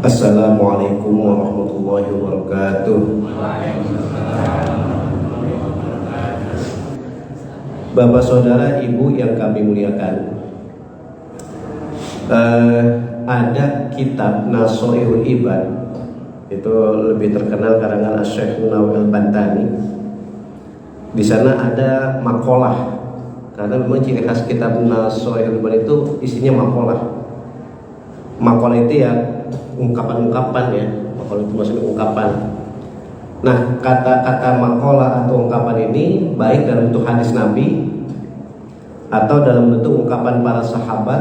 Assalamualaikum warahmatullahi wabarakatuh. Bapak saudara ibu yang kami muliakan, ada kitab Nasoihul Ibad, itu lebih terkenal karangan Syekh Nawawi Al-Bantani. Di sana ada makalah, karena memang ciri khas kitab Nasoihul Ibad itu isinya makalah. Makalah itu ya ungkapan-ungkapan ya, makalah itu maksudnya ungkapan. Nah, kata-kata makalah atau ungkapan ini baik dalam bentuk hadis Nabi atau dalam bentuk ungkapan para sahabat,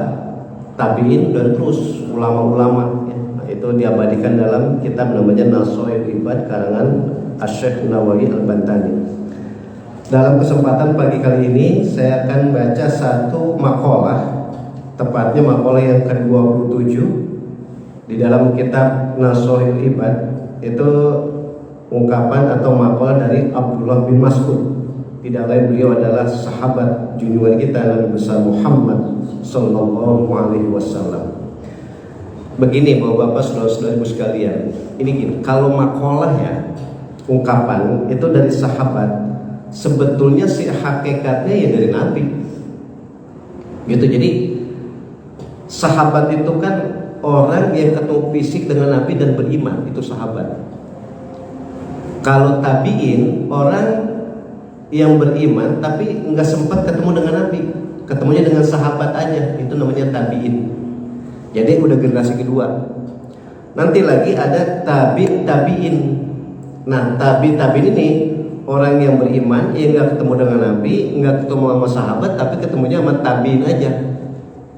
tabiin dan terus ulama-ulama ya. Nah, itu diabadikan dalam kitab namanya Nasoihul Ibad karangan Syekh Nawawi Al-Bantani. Dalam kesempatan pagi kali ini saya akan baca satu makalah, tepatnya makalah yang ke-27 di dalam kitab Nasoihul Ibad. Itu ungkapan atau makalah dari Abdullah bin Mas'ud. Tidak lain beliau adalah sahabat junjungan kita Nabi besar Muhammad sallallahu alaihi wasallam. Begini Bapak-bapak, saudara-saudariku sekalian, ini gini, kalau makalah ya, ungkapan itu dari sahabat, sebetulnya si hakikatnya ya dari Nabi. Gitu. Jadi sahabat itu kan orang yang ketemu fisik dengan Nabi dan beriman, itu sahabat. Kalau tabiin, orang yang beriman tapi nggak sempat ketemu dengan Nabi, ketemunya dengan sahabat aja, itu namanya tabiin. Jadi udah generasi kedua. Nanti lagi ada tabiin. Nah, tabiin ini orang yang beriman yang nggak ketemu dengan Nabi, nggak ketemu sama sahabat, tapi ketemunya sama tabiin aja.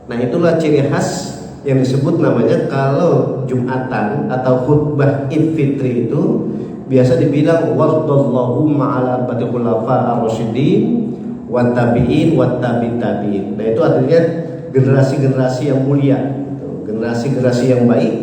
Nah, itulah ciri khas yang disebut namanya kalau Jumatan atau khutbah Idul Fitri itu biasa dibilang wallahu ma'ala arba'ati khulafa ar-rasyidin wat tabi'in wat tabi'in. Nah, itu artinya generasi-generasi yang mulia, generasi-generasi yang baik,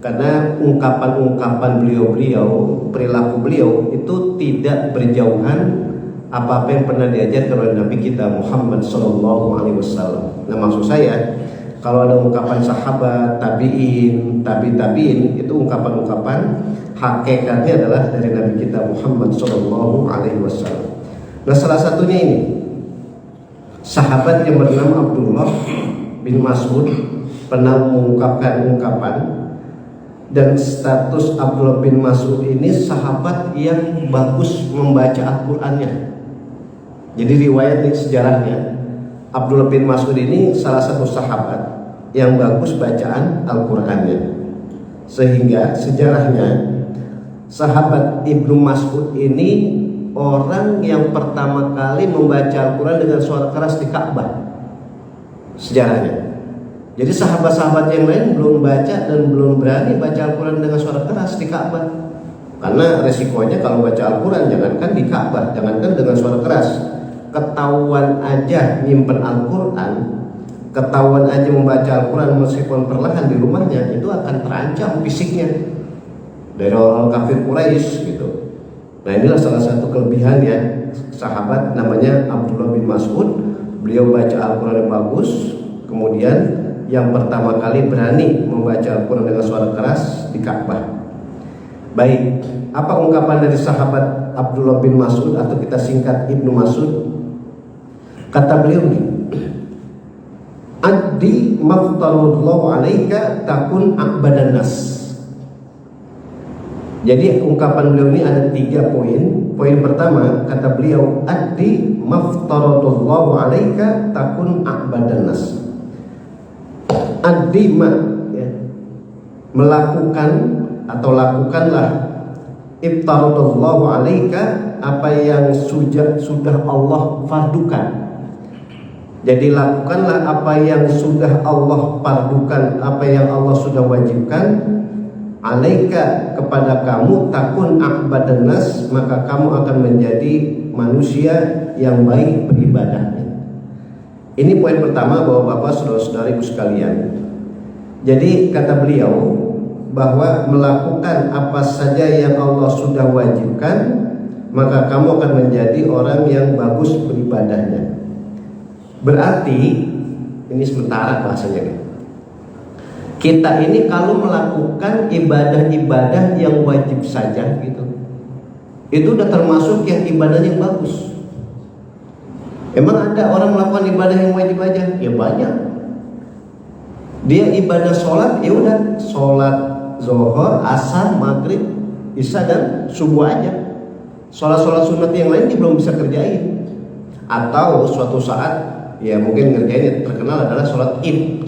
karena ungkapan-ungkapan beliau-beliau, perilaku beliau itu tidak berjauhan apa-apa yang pernah diajarkan oleh Nabi kita Muhammad sallallahu alaihi wasallam. Nah, maksud saya kalau ada ungkapan sahabat, tabi'in, tabi'in, itu ungkapan-ungkapan hakikatnya adalah dari Nabi kita Muhammad sallallahu alaihi wasallam. Nah, salah satunya ini sahabat yang bernama Abdullah bin Mas'ud pernah mengungkapkan ungkapan, dan status Abdullah bin Mas'ud ini sahabat yang bagus membaca Al-Qur'annya. Jadi riwayat nih sejarahnya, Abdullah bin Mas'ud ini salah satu sahabat yang bagus bacaan Al-Qur'annya. Sehingga sejarahnya sahabat Ibnu Mas'ud ini orang yang pertama kali membaca Al-Quran dengan suara keras di Ka'bah. Sejarahnya. Jadi sahabat-sahabat yang lain belum baca dan belum berani baca Al-Quran dengan suara keras di Ka'bah. Karena resikonya kalau baca Al-Quran jangankan di Ka'bah, jangankan dengan suara keras, ketahuan aja nyimpen Al-Quran, ketahuan aja membaca Al-Quran meskipun perlahan di rumahnya, itu akan terancam fisiknya dari orang kafir Quraisy gitu. Nah, inilah salah satu kelebihan ya sahabat namanya Abdullah bin Mas'ud. Beliau baca Al-Quran yang bagus, kemudian yang pertama kali berani membaca Al-Quran dengan suara keras di Ka'bah. Baik, apa ungkapan dari sahabat Abdullah bin Mas'ud atau kita singkat Ibnu Mas'ud? Kata beliau nih, addi maftarallahu alaika takun a'badan nas. Jadi ungkapan beliau ini ada 3 poin. Poin pertama, kata beliau, addi maftarallahu alaika takun a'badan nas. Addi ya, melakukan atau lakukanlah iftaradallahu alaika, apa yang sudah Allah fardukan. Jadi lakukanlah apa yang sudah Allah fardukan, apa yang Allah sudah wajibkan, alaika kepada kamu, takun a'badan nas, maka kamu akan menjadi manusia yang baik beribadahnya. Ini poin pertama Bapak-bapak, saudara-saudariku sekalian. Jadi kata beliau bahwa melakukan apa saja yang Allah sudah wajibkan, maka kamu akan menjadi orang yang bagus beribadahnya. Berarti ini sementara bahasanya nih. Kita ini kalau melakukan ibadah-ibadah yang wajib saja gitu, itu udah termasuk yang ibadah yang bagus. Emang ada orang melakukan ibadah yang wajib aja? Ya banyak. Dia ibadah sholat, ya udah sholat zuhur, asar, maghrib, isya dan subuh aja. Sholat sunat yang lain dia belum bisa kerjain. Atau suatu saat ya mungkin ngerjain, yang terkenal adalah sholat id.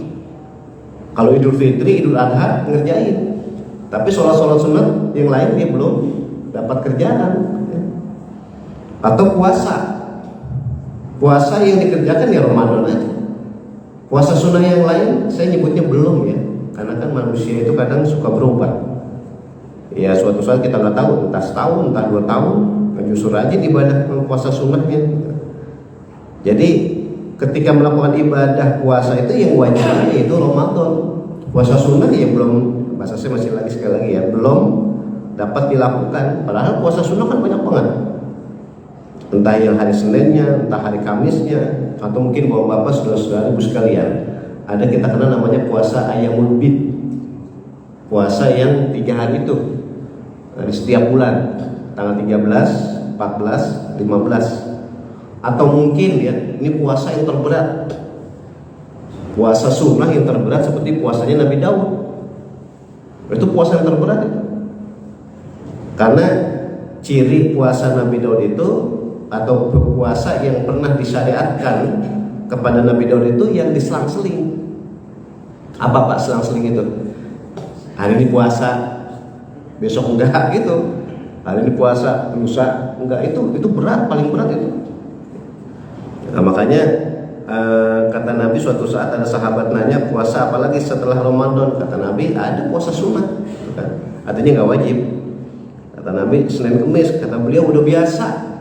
Kalau Idul Fitri, Idul Adha ngerjain. Tapi sholat sunat yang lain dia belum dapat kerjaan. Atau puasa yang dikerjakan ya Ramadan aja. Puasa sunnah yang lain saya nyebutnya belum ya, karena kan manusia itu kadang suka berubah. Ya suatu saat kita nggak tahu, entah setahun, entah 2 tahun, justru rajin ibadah puasa sunnahnya. Jadi ketika melakukan ibadah puasa itu yang wajibnya itu Ramadan. Puasa sunnah ya belum, bahasa saya masih lagi sekali lagi ya, belum dapat dilakukan. Padahal puasa sunnah kan banyak banget. Entah yang hari Seninnya, entah hari Kamisnya, atau mungkin bapak-bapak, saudara-saudara, ibu sekalian, ada kita kenal namanya puasa Ayyamul Bid. Puasa yang 3 hari itu di setiap bulan, tanggal 13, 14, 15. Atau mungkin ya, ini puasa yang terberat, puasa sunnah yang terberat seperti puasanya Nabi Daud. Itu puasa yang terberat itu. Karena ciri puasa Nabi Daud itu, atau puasa yang pernah disyariatkan kepada Nabi Daud itu yang diselang-seling. Apa Pak selang-seling itu? Hari ini puasa, besok enggak gitu. Hari ini puasa, lusa enggak, itu berat, paling berat itu. Nah, makanya kata Nabi suatu saat ada sahabat nanya, puasa apalagi setelah Ramadan? Kata Nabi, ada puasa sunnah, kan? Artinya nggak wajib. Kata Nabi Senin Kemis, kata beliau udah biasa.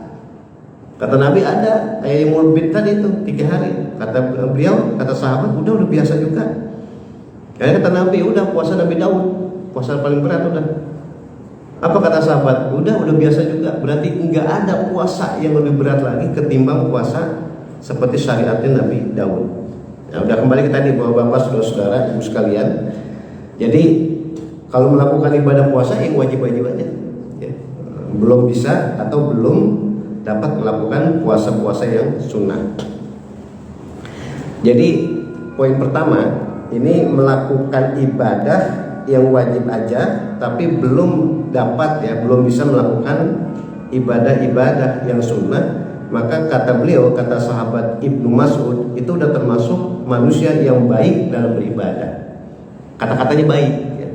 Kata Nabi ada Ayyamul Bid tadi itu 3 hari. Kata beliau, kata sahabat, udah biasa juga. Kata Nabi, udah puasa Nabi Daud, puasa paling berat udah. Apa kata sahabat? Udah biasa juga. Berarti enggak ada puasa yang lebih berat lagi ketimbang puasa seperti syariatnya Nabi Daud. Ya, udah kembali ke tadi bahwa bapak, saudara-saudara, ibu sekalian. Jadi kalau melakukan ibadah puasa yang wajib-wajib aja. Ya. Belum bisa atau belum dapat melakukan puasa-puasa yang sunnah. Jadi poin pertama ini melakukan ibadah yang wajib aja, tapi belum dapat ya, belum bisa melakukan ibadah-ibadah yang sunnah. Maka kata beliau, kata sahabat Ibnu Mas'ud, itu udah termasuk manusia yang baik dalam beribadah. Kata-katanya baik ya.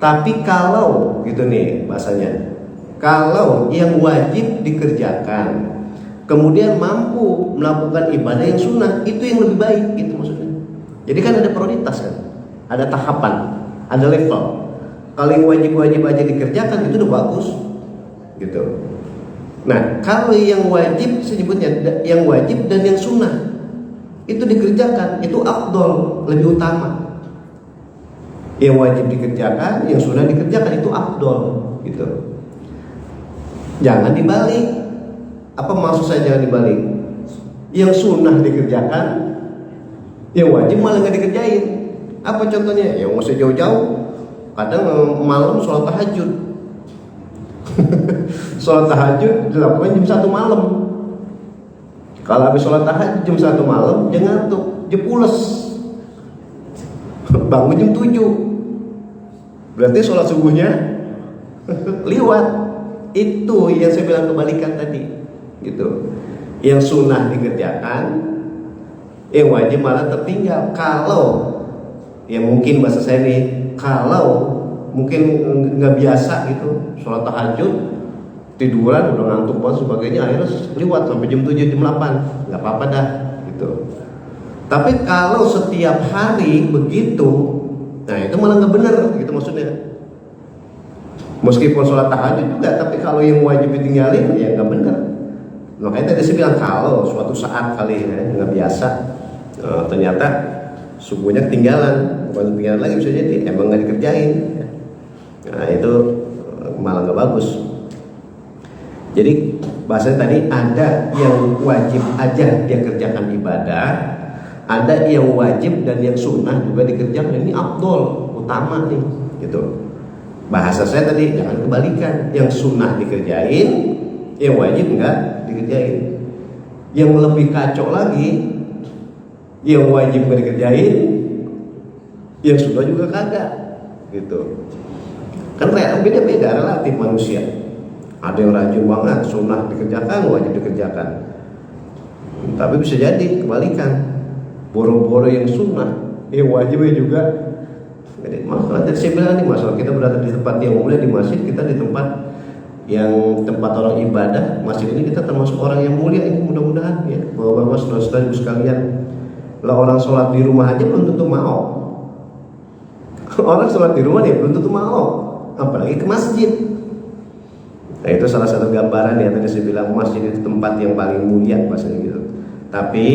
Tapi kalau gitu nih bahasanya, kalau yang wajib dikerjakan kemudian mampu melakukan ibadah yang sunnah, itu yang lebih baik gitu maksudnya. Jadi kan ada prioritas kan, ada tahapan, ada level. Kalau yang wajib-wajib aja dikerjakan itu udah bagus gitu. Nah kalau yang wajib, saya sebutnya yang wajib dan yang sunnah itu dikerjakan, itu afdol, lebih utama. Yang wajib dikerjakan, yang sunnah dikerjakan, itu afdol gitu. Jangan dibalik. Apa maksud saya jangan dibalik? Yang sunnah dikerjakan, yang wajib malah nggak dikerjain. Apa contohnya? Ya nggak usah jauh-jauh. Kadang malam sholat tahajud. Sholat tahajud dilakukan jam 1 malam. Kalau habis sholat tahajud jam 1 malam, dia ngantuk, dia pules. Bangun jam 7. Berarti sholat subuhnya liwat. Itu yang saya bilang kebalikan tadi gitu. Yang sunnah dikerjakan, yang wajib malah tertinggal. Kalau ya mungkin bahasa saya nih, kalau mungkin nggak biasa gitu sholat tahajud, tiduran udah ngantuk banget sebagainya, akhirnya liwat sampai jam 7 jam 8, nggak apa-apa dah gitu. Tapi kalau setiap hari begitu, nah itu malah nggak benar gitu maksudnya. Meskipun sholat tahajud juga, tapi kalau yang wajib ditinggalin ya nggak benar. Makanya tadi saya bilang kalau suatu saat kali ya nggak biasa, ternyata subuhnya ketinggalan, bukan ketinggalan lagi, bisa jadi emang nggak dikerjain. Nah itu malah nggak bagus. Jadi bahasanya tadi ada yang wajib aja dia kerjakan ibadah, Ada yang wajib dan yang sunnah juga dikerjakan. Ini afdol, utama nih, gitu. Bahasa saya tadi jangan kebalikan. Yang sunnah dikerjain, yang wajib enggak dikerjain. Yang lebih kacau lagi, yang wajib enggak dikerjain, yang sunnah juga kagak, gitu. Kan beda-beda relatif manusia. Ada yang rajin banget, sunnah dikerjakan, wajib dikerjakan. Tapi bisa jadi kebalikan. Boro-boro yang sunnah, yang wajibnya juga. Jadi masalah tadi saya bilang nih, masalah kita berada di tempat yang mulia, di masjid, kita di tempat yang tempat orang ibadah. Masjid ini kita termasuk orang yang mulia ini, mudah-mudahan ya. Bapak-bapak, saudara-saudara sekalian, lah orang sholat di rumah aja belum tentu mau. Orang sholat di rumah dia belum tentu mau, apalagi ke masjid. Nah itu salah satu gambaran ya, tadi saya bilang masjid itu tempat yang paling mulia bahasanya gitu. Tapi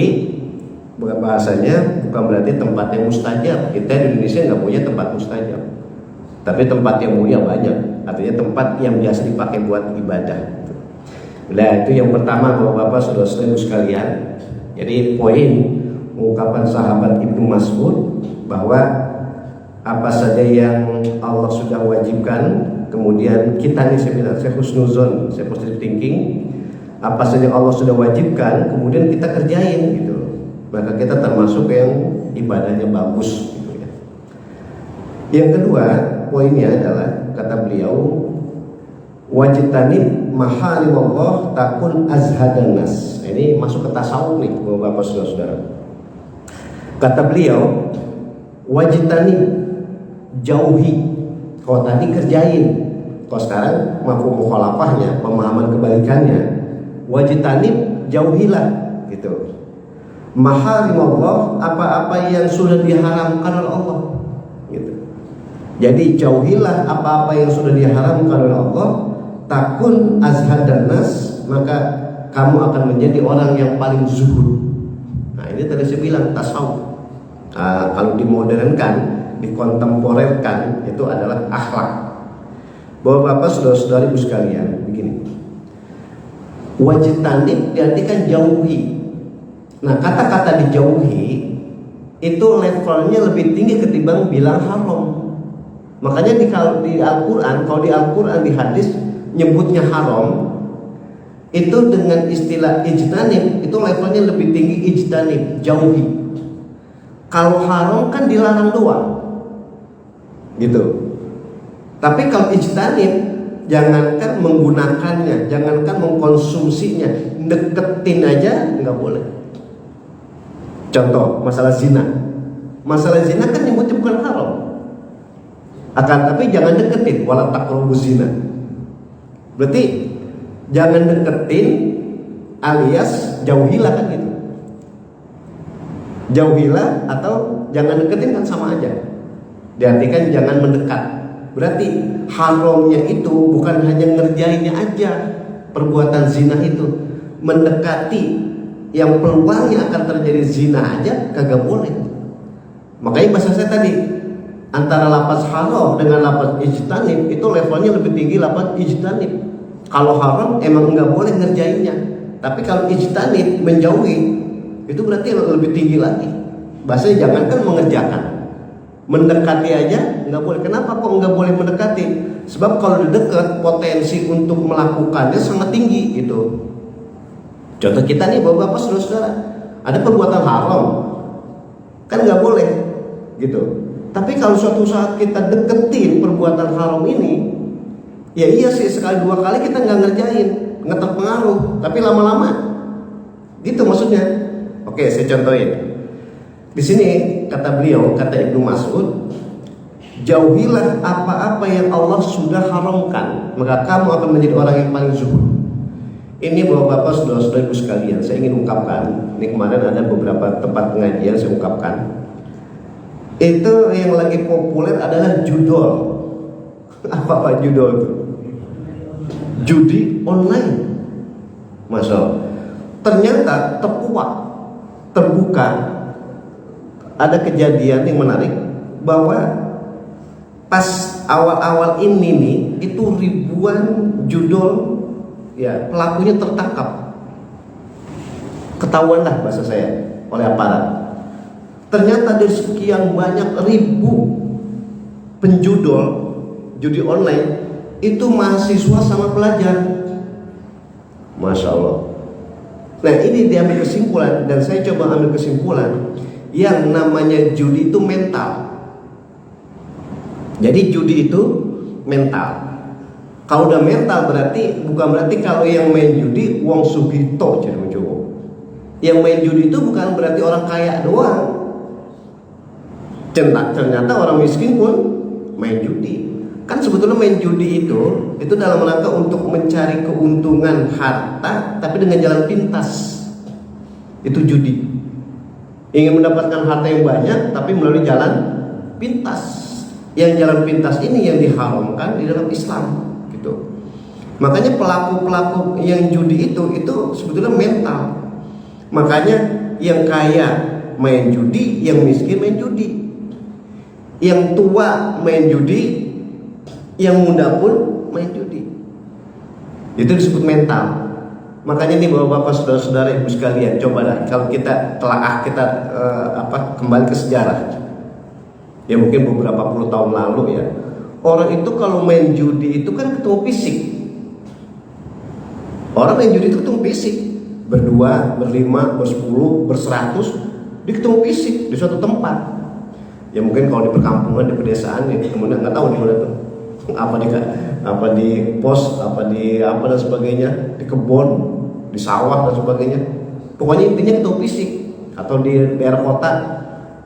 bahasanya bukan berarti tempat yang mustajab. Kita di Indonesia nggak punya tempat mustajab, tapi tempat yang mulia banyak. Artinya tempat yang biasa dipakai buat ibadah. Nah itu yang pertama bapak-bapak, saudara-saudara sekalian. Jadi poin ungkapan sahabat Ibnu Mas'ud bahwa apa saja yang Allah sudah wajibkan, kemudian kita nih, saya bilang, saya husnuzon, saya positive thinking, apa saja Allah sudah wajibkan, kemudian kita kerjain gitu, maka kita termasuk yang ibadahnya bagus gitu ya. Yang kedua poinnya adalah kata beliau, wajtanib maharimullah takun azhadan nas. Ini masuk ke tasawuf nih bapak saudara-saudara. Kata beliau, wajtanib, jauhi. Kalau tadi kerjain, kalau sekarang mafhum mukhalafahnya, pemahaman kebalikannya, wajtanib, jauhilah gitu. Maharimullah, apa-apa yang sudah diharamkan oleh Allah gitu. Jadi jauhilah apa-apa yang sudah diharamkan oleh Allah, takun azhadan nas, maka kamu akan menjadi orang yang paling zuhud. Nah ini tadi saya bilang tasawuf. Kalau dimodernkan, dikontemporerkan, itu adalah akhlak. Bapak-bapak, saudara-saudari sekalian, begini. Wajtanib diartikan jauhi. Nah, kata-kata dijauhi itu levelnya lebih tinggi ketimbang bilang haram. Makanya di Al-Quran, kalau di Al-Quran, di hadis nyebutnya haram, itu dengan istilah ijtanib, itu levelnya lebih tinggi. Ijtanib, jauhi. Kalau haram kan dilarang doang gitu. Tapi kalau ijtanib, jangankan menggunakannya, jangankan mengkonsumsinya, deketin aja nggak boleh. Contoh masalah zina. Masalah zina kan nyebutnya bukan haram, akan tapi jangan deketin, wala taqrabuz zina. Berarti jangan deketin alias jauhilah kan gitu. Jauhilah atau jangan deketin kan sama aja. Diartikan jangan mendekat. Berarti haramnya itu bukan hanya ngerjainnya aja, perbuatan zina itu, mendekati yang peluangnya akan terjadi zina aja kagak boleh. Makanya bahasa saya tadi, antara lafaz haram dengan lafaz ijtanib itu levelnya lebih tinggi lafaz ijtanib. Kalau haram emang nggak boleh ngerjainnya, tapi kalau ijtanib, menjauhi, itu berarti lebih tinggi lagi. Bahasanya jangankan mengerjakan, mendekati aja nggak boleh. Kenapa kok nggak boleh mendekati? Sebab kalau dekat, potensi untuk melakukannya sangat tinggi gitu. Contoh kita nih bapak-bapak, saudara-saudara, ada perbuatan haram kan nggak boleh gitu. Tapi kalau suatu saat kita deketin perbuatan haram ini, ya iya sih, sekali dua kali kita nggak ngerjain, nggak terpengaruh, tapi lama-lama gitu maksudnya. Oke, saya contohin. Di sini kata beliau, kata Ibnu Mas'ud, jauhilah apa-apa yang Allah sudah haramkan, maka kamu akan menjadi orang yang paling zuhud. Ini bapak-bapak, saudara-saudara sekalian, saya ingin ungkapkan. Ini kemarin ada beberapa tempat pengajian saya ungkapkan. Itu yang lagi populer adalah judol. Apa judol itu? Judi online. Masya. Ternyata terbuka. Ada kejadian yang menarik bahwa pas awal-awal ini nih, itu ribuan judol, ya pelakunya tertangkap, ketahuan lah bahasa saya oleh aparat. Ternyata dari sekian banyak ribu penjudul judi online itu mahasiswa sama pelajar. Masya Allah. Nah, ini diambil kesimpulan, dan saya coba ambil kesimpulan, yang namanya judi itu mental. Jadi judi itu mental. Kalau udah mental berarti bukan berarti kalau yang main judi wong sugito jadi mencoba. Yang main judi itu bukan berarti orang kaya doang. Ternyata orang miskin pun main judi. Kan sebetulnya main judi itu dalam rangka untuk mencari keuntungan harta tapi dengan jalan pintas. Itu judi. Ingin mendapatkan harta yang banyak tapi melalui jalan pintas. Yang jalan pintas ini yang diharamkan di dalam Islam gitu. Makanya pelaku-pelaku yang judi itu sebetulnya mental. Makanya yang kaya main judi, yang miskin main judi. Yang tua main judi, yang muda pun main judi. Itu disebut mental. Makanya nih bapak-bapak, saudara-saudara, ibu sekalian, cobalah kalau kita telaah, kita kembali ke sejarah. Ya mungkin beberapa puluh tahun lalu ya. Orang itu kalau main judi itu kan ketemu fisik. Orang main judi itu ketemu fisik. Berdua, berlima, bersepuluh, berseratus, dia ketemu fisik di suatu tempat. Ya mungkin kalau di perkampungan, di pedesaan, ya kemudian nggak tahu di mana tuh. Apa di pos, apa dan sebagainya, di kebun, di sawah dan sebagainya. Pokoknya intinya ketemu fisik. Atau di daerah kota,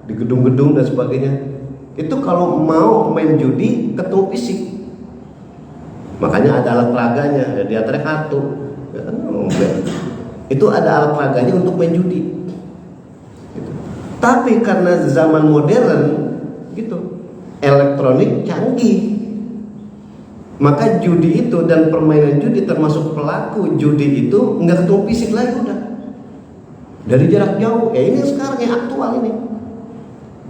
di gedung-gedung dan sebagainya. Itu kalau mau main judi ketemu fisik. Makanya ada alat peraganya, di antaranya kartu. Itu ada alat peraganya untuk main judi. Gitu. Tapi karena zaman modern, gitu, elektronik canggih, maka judi itu dan permainan judi termasuk pelaku judi itu nggak ketemu fisik lagi udah. Dari jarak jauh. Ini sekarang yang aktual ini.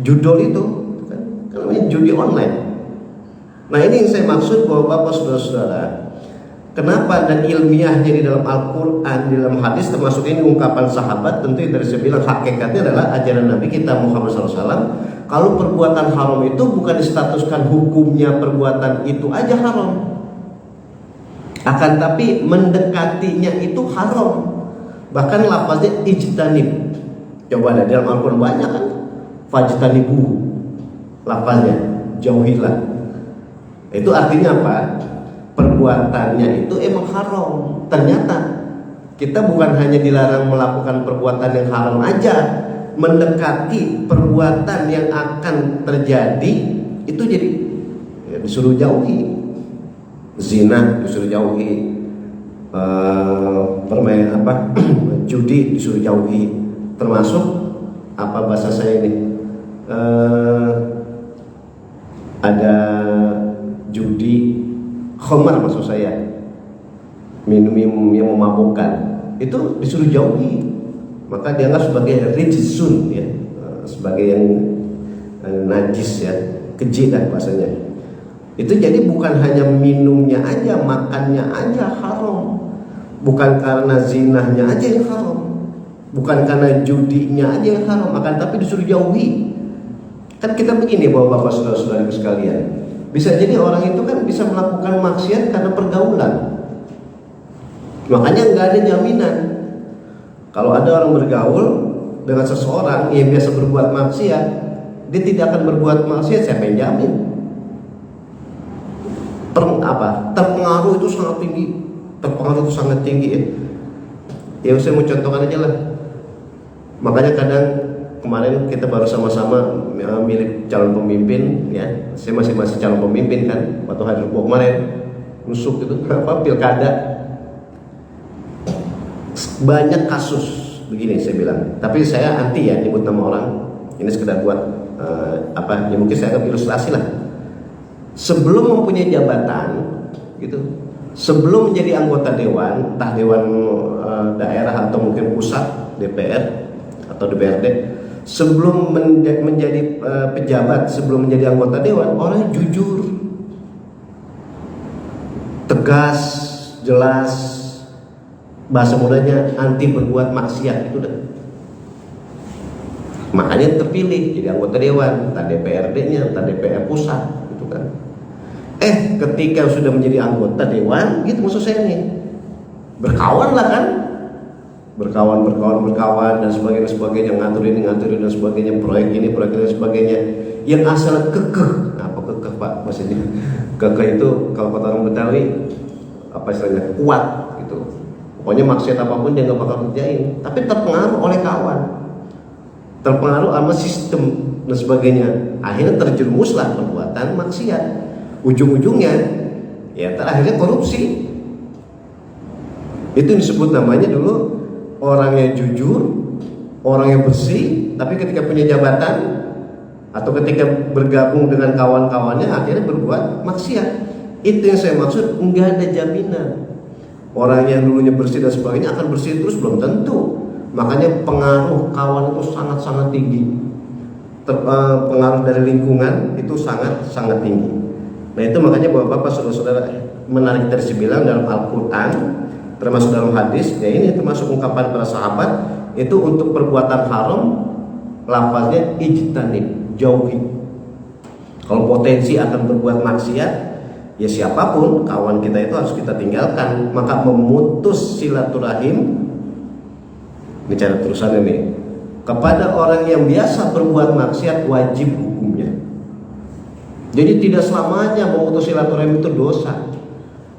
Judul itu. Kalau ini judi online. Nah ini yang saya maksud bahwa bapak saudara-saudara, kenapa dan ilmiahnya di dalam Al-Quran, di dalam hadis, termasuk ini ungkapan sahabat, tentu yang dari saya bilang hakikatnya adalah ajaran Nabi kita Muhammad SAW. Kalau perbuatan haram itu bukan distatuskan hukumnya perbuatan itu aja haram, akan tapi mendekatinya itu haram. Bahkan lafaznya ijtanib. Coba ada dalam Al-Quran banyak kan, fajtanibu. Lafaznya jauhilah. Itu artinya apa? Perbuatannya itu emang haram. Ternyata kita bukan hanya dilarang melakukan perbuatan yang haram aja, mendekati perbuatan yang akan terjadi itu jadi disuruh jauhi. Zina disuruh jauhi, permainan judi disuruh jauhi, termasuk apa bahasa saya ini, ada judi khamar, maksud saya minum yang memabukkan, itu disuruh jauhi. Maka dianggap sebagai rijsun ya, sebagai yang najis ya, keji lah bahasanya. Itu jadi bukan hanya minumnya aja, makannya aja haram, bukan karena zinahnya aja yang haram, bukan karena judinya aja yang haram, akan tapi disuruh jauhi. Kan kita begini bahwa bapak saudara-saudari sekalian, bisa jadi orang itu kan bisa melakukan maksiat karena pergaulan. Makanya nggak ada jaminan. Kalau ada orang bergaul dengan seseorang yang biasa berbuat maksiat, dia tidak akan berbuat maksiat, siapa yang jamin? Terpengaruh itu sangat tinggi. Terpengaruh itu sangat tinggi ya. Ya saya mau contohkan aja lah. Makanya kadang kemarin kita baru sama-sama milih calon pemimpin ya. Saya masih calon pemimpin kan. Waktu hari Rabu kemarin nusuk itu pilkada. Banyak kasus begini saya bilang. Tapi saya anti ya nyebut nama orang. Ini sekedar buat ya mungkin saya akan ilustrasi lah. Sebelum mempunyai jabatan gitu, sebelum menjadi anggota dewan, entah dewan daerah atau mungkin pusat DPR atau DPRD, sebelum menjadi pejabat, sebelum menjadi anggota dewan, orang jujur, tegas, jelas, bahasa mudanya anti berbuat maksiat itu dah. Makanya terpilih jadi anggota dewan, entah DPRD-nya, entah DPR pusat, gitu kan. Ketika sudah menjadi anggota dewan, gitu maksud saya nih, berkawan lah kan, berkawan dan sebagainya, ngaturin dan sebagainya, proyek ini dan sebagainya, yang asal kekeh. Nah, apa kekeh Pak maksudnya? Kekeh itu kalau kata orang Betawi apa istilahnya, kuat gitu. Pokoknya maksiat apapun dia nggak bakal kerjain, tapi terpengaruh oleh kawan, terpengaruh sama sistem dan sebagainya, akhirnya terjerumuslah perbuatan maksiat. Ujung-ujungnya ya terakhirnya korupsi. Itu disebut namanya dulu orang yang jujur, orang yang bersih, tapi ketika punya jabatan atau ketika bergabung dengan kawan-kawannya akhirnya berbuat maksiat. Itu yang saya maksud, enggak ada jaminan orang yang dulunya bersih dan sebagainya akan bersih terus, belum tentu. Makanya pengaruh kawan itu sangat-sangat tinggi. Pengaruh dari lingkungan itu sangat-sangat tinggi. Nah itu makanya bapak-bapak, saudara-saudara, menarik dari bilang dalam Al-Quran, termasuk dalam hadis, ya ini termasuk ungkapan para sahabat, itu untuk perbuatan haram, lafaznya ijtanib, jauhi. Kalau potensi akan berbuat maksiat, ya siapapun kawan kita itu harus kita tinggalkan. Maka memutus silaturahim, ini cara terusannya nih, kepada orang yang biasa berbuat maksiat wajib hukumnya. Jadi tidak selamanya memutus silaturahim itu dosa.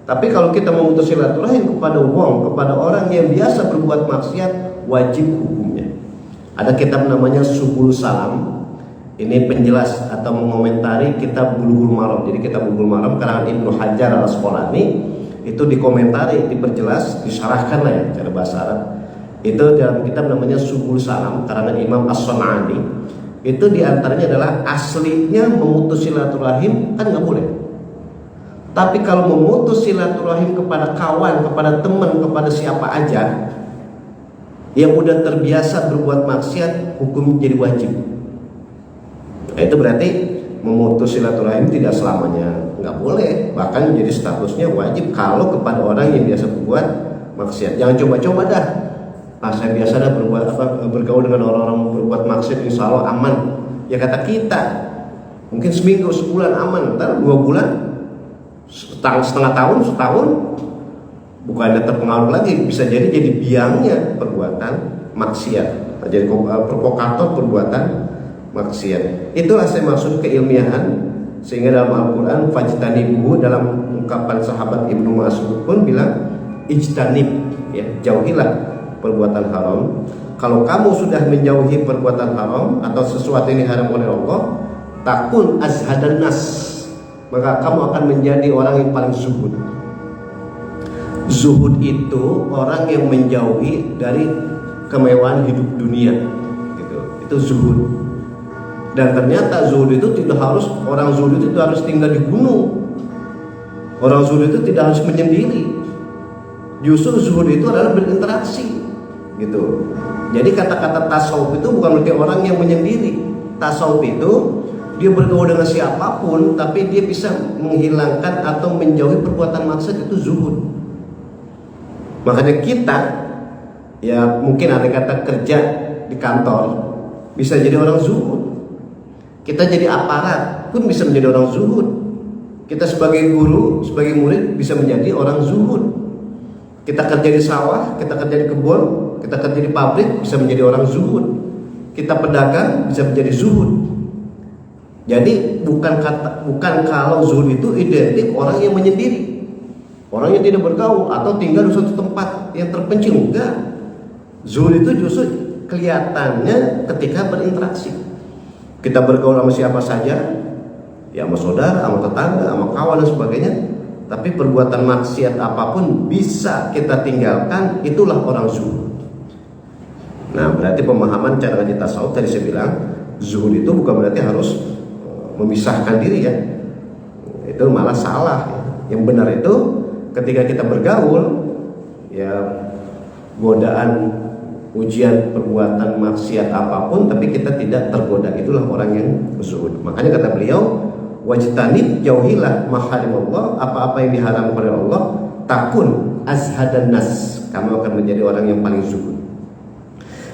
Tapi kalau kita memutus silaturahim kepada orang yang biasa berbuat maksiat, wajib hukumnya. Ada kitab namanya Subul Salam. Ini penjelas atau mengomentari kitab Bulughul Maram. Jadi kitab Bulughul Maram karangan Ibnu Hajar Al-Asqalani itu dikomentari, diperjelas, disyarahkan lah ya cara bahasa Arab. Itu dalam kitab namanya Subul Salam karangan Imam As-San'ani. Itu diantaranya adalah aslinya memutus silaturahim kan nggak boleh. Tapi kalau memutus silaturahim kepada kawan, kepada teman, kepada siapa aja yang udah terbiasa berbuat maksiat, hukum jadi wajib. Nah, itu berarti memutus silaturahim tidak selamanya nggak boleh, bahkan menjadi statusnya wajib kalau kepada orang yang biasa berbuat maksiat. Jangan coba-coba dah. Saya biasa dah bergaul dengan orang-orang berbuat maksiat, insya Allah aman. Ya kata kita, mungkin seminggu, sebulan aman, ntar 2 bulan, setengah tahun, setahun, bukannya terpengaruh lagi, bisa jadi biangnya perbuatan maksiat, jadi provokator perbuatan maksiat. Itulah saya maksud keilmiahan. Sehingga dalam Al-Quran fajtanibuhu, dalam ungkapan sahabat Ibnu Mas'ud pun bilang ijtanib, ya jauhilah perbuatan haram. Kalau kamu sudah menjauhi perbuatan haram atau sesuatu yang diharam oleh Allah, takun azhadan nas, maka kamu akan menjadi orang yang paling zuhud. Zuhud itu orang yang menjauhi dari kemewahan hidup dunia, gitu. Itu zuhud. Dan ternyata zuhud itu tidak harus, orang zuhud itu tidak harus tinggal di gunung. Orang zuhud itu tidak harus menyendiri. Justru zuhud itu adalah berinteraksi, gitu. Jadi kata-kata tasawuf itu bukan berarti orang yang menyendiri. Tasawuf itu dia bergaul dengan siapapun, tapi dia bisa menghilangkan atau menjauhi perbuatan maksiat, itu zuhud. Makanya kita, ya mungkin ada kata kerja di kantor, bisa jadi orang zuhud. Kita jadi aparat pun bisa menjadi orang zuhud. Kita sebagai guru, sebagai murid bisa menjadi orang zuhud. Kita kerja di sawah, kita kerja di kebun, kita kerja di pabrik, bisa menjadi orang zuhud. Kita pedagang, bisa menjadi zuhud. Jadi bukan kalau zuhud itu identik orang yang menyendiri, orang yang tidak bergaul atau tinggal di suatu tempat yang terpencil. Enggak. Zuhud itu justru kelihatannya ketika berinteraksi. Kita bergaul sama siapa saja, ya sama saudara, sama tetangga, sama kawan dan sebagainya. Tapi perbuatan maksiat apapun bisa kita tinggalkan, itulah orang zuhud. Nah, berarti pemahaman cara ngaji tasawuf tadi saya bilang, zuhud itu bukan berarti harus memisahkan diri ya. Itu malah salah. Yang benar itu ketika kita bergaul, ya godaan, ujian perbuatan maksiat apapun, tapi kita tidak tergoda, itulah orang yang zuhud. Makanya kata beliau, wajtanib, jauhilah maharimullah, apa-apa yang diharamkan oleh Allah, takun azhadan nas, kamu akan menjadi orang yang paling zuhud.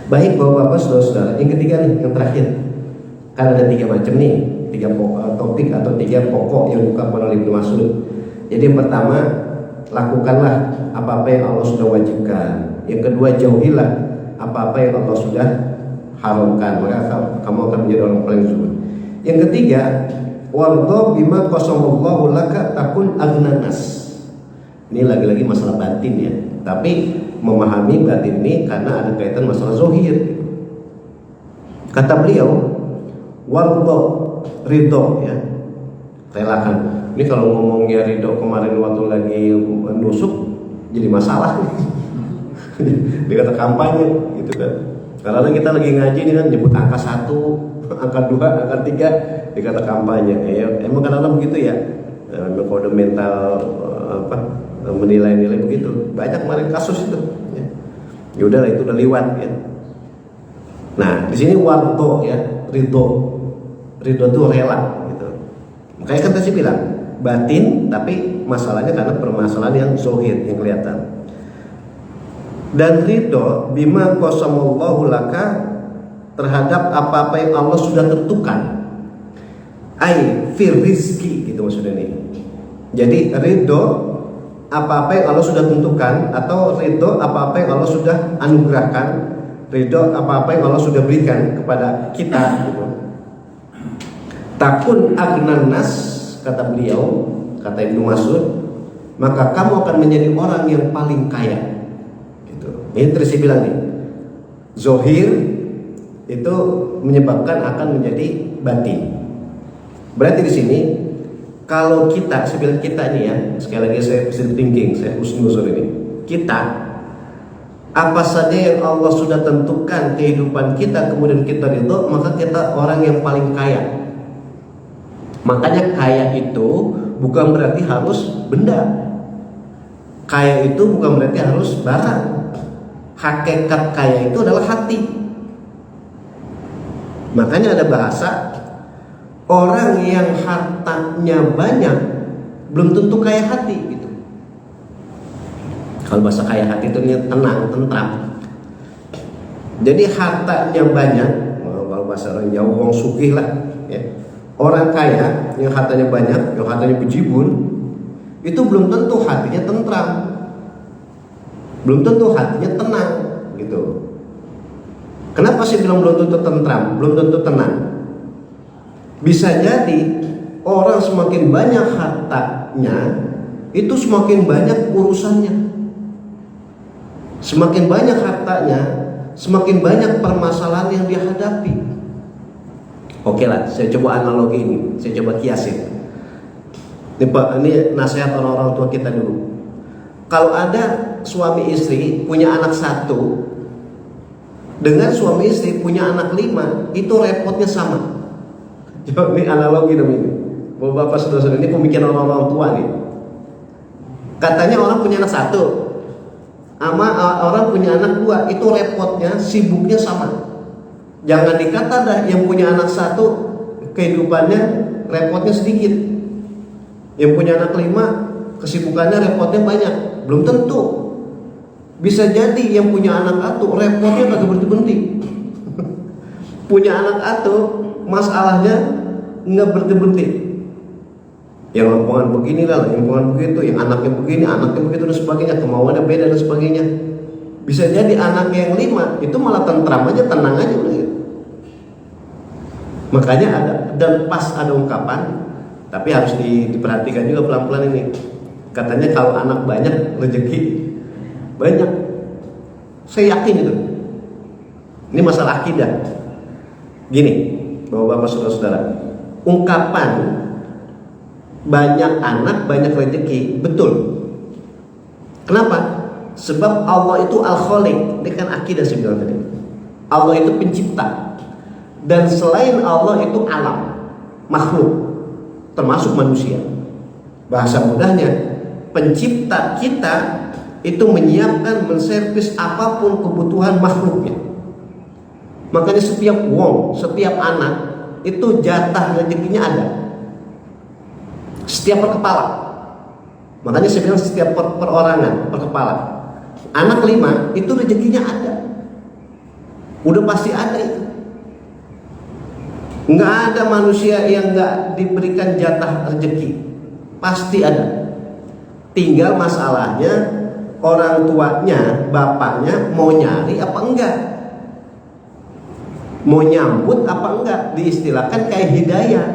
Baik bapak-bapak, saudara-saudara. Yang ketiga nih, yang terakhir. Kan ada 3 macam nih, 3 topik atau 3 pokok yang diungkapkan oleh Ibnu Mas'ud. Jadi yang pertama, lakukanlah apa-apa yang Allah sudah wajibkan. Yang kedua, jauhilah apa-apa yang Allah sudah haramkan, maka kamu akan menjadi orang paling zuhud. Yang ketiga, warda bima qasamallahu laka takun agnanas. Ini lagi-lagi masalah batin ya. Tapi memahami batin ini karena ada kaitan masalah zahir. Kata beliau, warda, ridho ya. Relakan. Ini kalau ngomongnya ridho kemarin waktu lagi nusuk jadi masalah. Dia kata kampanye gitu kan. Karena kita lagi ngaji ini kan nyebut angka 1, angka 2, angka 3 dikata kampanye. Emang kadang-kadang begitu ya. Kode mental menilai-nilai begitu. Banyak kemarin kasus itu. Ya udahlah, itu udah liwat ya. Nah, di sini wardo ya, ridho. Ridho itu rela gitu. Makanya kan tadi bilang batin, tapi masalahnya karena permasalahan yang zahir, yang kelihatan. Dan ridho bima qasamallahu laka, terhadap apa-apa yang Allah sudah tentukan. Ai fir rizki gitu maksudnya nih. Jadi ridho apa-apa yang Allah sudah tentukan, atau ridho apa-apa yang Allah sudah anugerahkan, ridho apa-apa yang Allah sudah berikan kepada kita gitu. Takun agnanas, kata beliau, kata Ibnu Mas'ud, maka kamu akan menjadi orang yang paling kaya. Ini terus saya bilang nih, zohir itu menyebabkan akan menjadi batin. Berarti di sini kalau kita, saya bilang kita ini ya, sekali lagi saya positive thinking, saya husnuzon ini, kita apa saja yang Allah sudah tentukan kehidupan kita, kemudian kita ridho, maka kita orang yang paling kaya. Makanya kaya itu bukan berarti harus benda. Kaya itu bukan berarti harus barang. Hakikat kaya itu adalah hati. Makanya ada bahasa, orang yang hartanya banyak belum tentu kaya hati gitu. Kalau bahasa kaya hati itu tenang, tentram. Jadi hartanya banyak, kalau bahasa orang Jawa wong sugih lah ya. Orang kaya yang hartanya banyak, yang hartanya bejibun, itu belum tentu hatinya tentram. Belum tentu hatinya tenang gitu. Kenapa sih bilang belum tentu tentram, belum tentu tenang? Bisa jadi orang semakin banyak hartanya, itu semakin banyak urusannya. Semakin banyak hartanya, semakin banyak permasalahan yang dia hadapi. Oke lah, saya coba analogi ini, saya coba kiasin. Ini nasihat orang-orang tua kita dulu. Kalau ada suami istri punya anak 1 dengan suami istri punya anak 5, itu repotnya sama. Ini analogi namanya. Bapak-bapak saudara-saudara, ini pemikiran orang-orang tua nih. Katanya orang punya anak 1 sama orang punya anak 2, itu repotnya, sibuknya sama. Jangan dikata dah yang punya anak 1 kehidupannya repotnya sedikit. Yang punya anak 5 kesibukannya repotnya banyak. Belum tentu. Bisa jadi yang punya anak 1 repotnya kagak berhenti-berhenti. Punya anak 1 masalahnya nggak berhenti-berhenti. Yang lingkungan beginilah, yang lingkungan begitu, yang anaknya begini, anaknya begitu dan sebagainya, kemauannya beda dan sebagainya. Bisa jadi anaknya yang 5 itu malah tentram aja, tenang aja udah gitu. Makanya ada, dan pas ada ungkapan, tapi harus diperhatikan juga pelan-pelan ini. Katanya kalau anak banyak rezeki banyak. Saya yakin itu. Ini masalah akidah. Gini, bapak-bapak saudara-saudara, ungkapan banyak anak banyak rezeki betul. Kenapa? Sebab Allah itu Al-Khaliq. Ini kan akidah saya bilang tadi. Allah itu pencipta. Dan selain Allah itu alam, makhluk, termasuk manusia. Bahasa mudahnya, pencipta kita itu menyiapkan, menservis apapun kebutuhan makhluknya. Makanya setiap wong, setiap anak itu jatah rezekinya ada. Setiap per kepala. Makanya saya bilang setiap perorangan, per kepala. Anak 5 itu rezekinya ada. Udah pasti ada itu. Nggak ada manusia yang nggak diberikan jatah rezeki, pasti ada. Tinggal masalahnya orang tuanya, bapaknya mau nyari apa enggak, mau nyambut apa enggak. Diistilahkan kayak hidayah,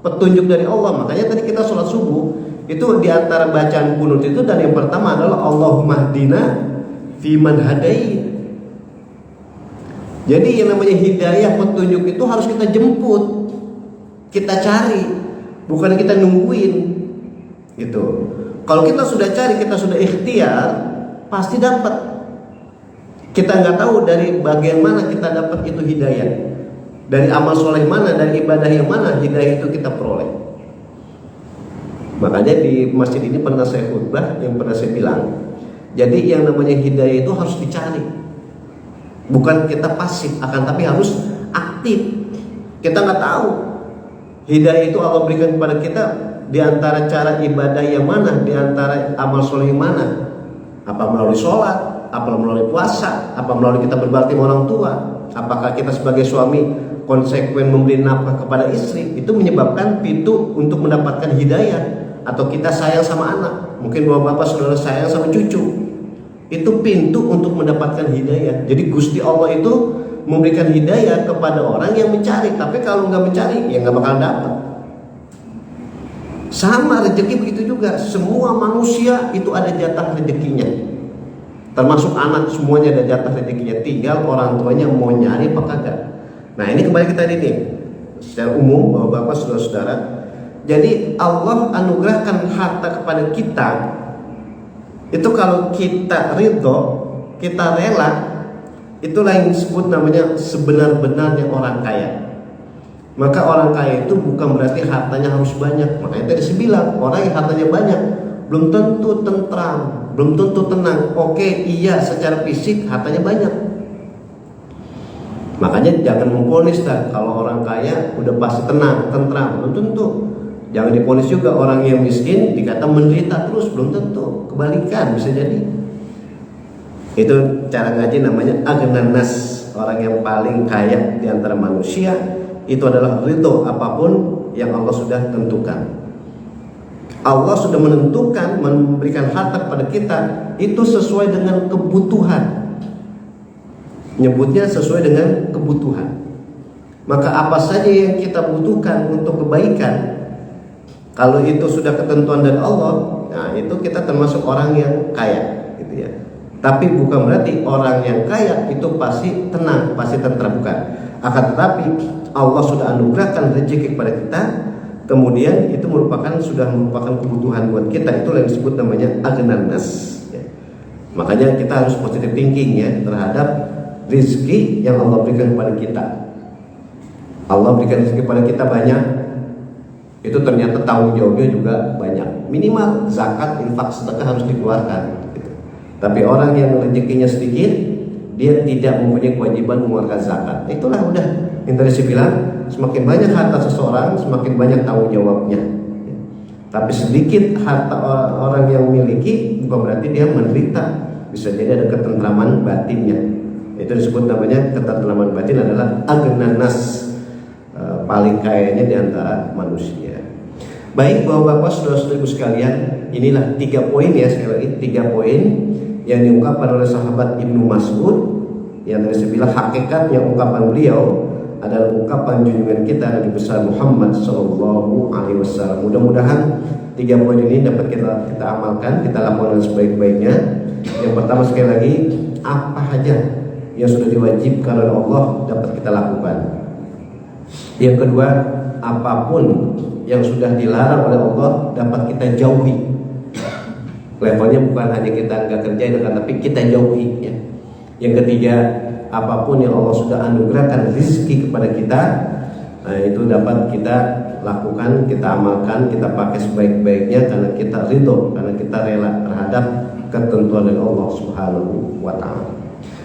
petunjuk dari Allah. Makanya tadi kita sholat subuh itu diantara bacaan kunut itu, dan yang pertama adalah Allahumma hdina fiman hadait. Jadi yang namanya hidayah, petunjuk itu harus kita jemput, kita cari, bukan kita nungguin gitu. Kalau kita sudah cari, kita sudah ikhtiar, pasti dapat. Kita nggak tahu dari bagian mana kita dapat itu hidayah, dari amal soleh mana, dari ibadah yang mana hidayah itu kita peroleh. Makanya di masjid ini pernah saya khutbah, yang pernah saya bilang, jadi yang namanya hidayah itu harus dicari, bukan kita pasif, akan tapi harus aktif. Kita nggak tahu hidayah itu Allah berikan kepada kita di antara cara ibadah yang mana, di antara amal soleh yang mana. Apa melalui sholat, apa melalui puasa, apa melalui kita berbakti sama orang tua. Apakah kita sebagai suami konsekuen memberi nafkah kepada istri, itu menyebabkan pintu untuk mendapatkan hidayah. Atau kita sayang sama anak, mungkin bapak saudara sayang sama cucu, itu pintu untuk mendapatkan hidayah. Jadi Gusti Allah itu memberikan hidayah kepada orang yang mencari. Tapi kalau nggak mencari, ya nggak bakal dapat. Sama rezeki begitu juga. Semua manusia itu ada jatah rezekinya, termasuk anak, semuanya ada jatah rezekinya. Tinggal orang tuanya mau nyari apa kagak. Nah ini kembali kita ini secara umum, bapak-bapak, saudara-saudara. Jadi Allah anugerahkan harta kepada kita. Itu kalau kita ridho, kita rela, itulah yang disebut namanya sebenar-benarnya orang kaya. Maka orang kaya itu bukan berarti hartanya harus banyak. Makanya tadi saya bilang, orang yang hartanya banyak belum tentu tentram, belum tentu tenang. Oke, iya secara fisik hartanya banyak. Makanya jangan memponis kalau orang kaya udah pasti tenang, tentram, belum tentu. Jangan diponis juga orang yang miskin dikata menderita terus, belum tentu. Kebalikan bisa jadi. Itu cara ngaji namanya agnan nas. Orang yang paling kaya di antara manusia itu adalah ridho apapun yang Allah sudah tentukan. Allah sudah menentukan memberikan harta kepada kita itu sesuai dengan kebutuhan. Nyebutnya sesuai dengan kebutuhan. Maka apa saja yang kita butuhkan untuk kebaikan, kalau itu sudah ketentuan dari Allah, nah itu kita termasuk orang yang kaya, gitu ya. Tapi bukan berarti orang yang kaya itu pasti tenang, pasti tentram, bukan. Akan tetapi Allah sudah anugerahkan rezeki kepada kita, kemudian itu sudah merupakan kebutuhan buat kita. Itu yang disebut namanya agnan nas. Ya. Makanya kita harus positive thinking ya terhadap rezeki yang Allah berikan kepada kita. Allah berikan rezeki kepada kita banyak. Itu ternyata tanggung jawabnya juga banyak. Minimal zakat, infak, sedekah harus dikeluarkan gitu. Tapi orang yang rezekinya sedikit, dia tidak mempunyai kewajiban mengeluarkan zakat. Itulah udah yang tadi saya bilang, semakin banyak harta seseorang, semakin banyak tanggung jawabnya. Tapi sedikit harta orang yang memiliki bukan berarti dia menderita. Bisa jadi ada ketentraman batinnya. Itu disebut namanya ketentraman batin adalah agnan nas, paling kayanya di antara manusia. Baik bapak-bapak, saudara-saudariku sekalian, inilah 3 poin ya, sekali lagi 3 poin yang diungkapkan oleh sahabat Ibnu Mas'ud. Yang tadi saya bilang hakikatnya ungkapan beliau adalah ungkapan junjungan kita Nabi besar Muhammad Sallallahu Alaihi Wasallam. Mudah-mudahan 3 poin ini dapat kita amalkan, kita lakukan sebaik-baiknya. Yang pertama sekali lagi, apa saja yang sudah diwajibkan oleh Allah dapat kita lakukan. Yang kedua, apapun yang sudah dilarang oleh Allah dapat kita jauhi. Levelnya bukan hanya kita nggak kerjain, tapi kita jauhi ya. Yang ketiga, apapun yang Allah sudah anugerahkan rezeki kepada kita, nah itu dapat kita lakukan, kita amalkan, kita pakai sebaik-baiknya karena kita ridho, karena kita rela terhadap ketentuan dari Allah Subhanahu wa Ta'ala.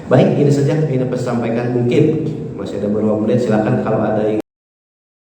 Baik, ini saja yang dapat sampaikan. Mungkin masih ada beberapa menit, silakan kalau ada yang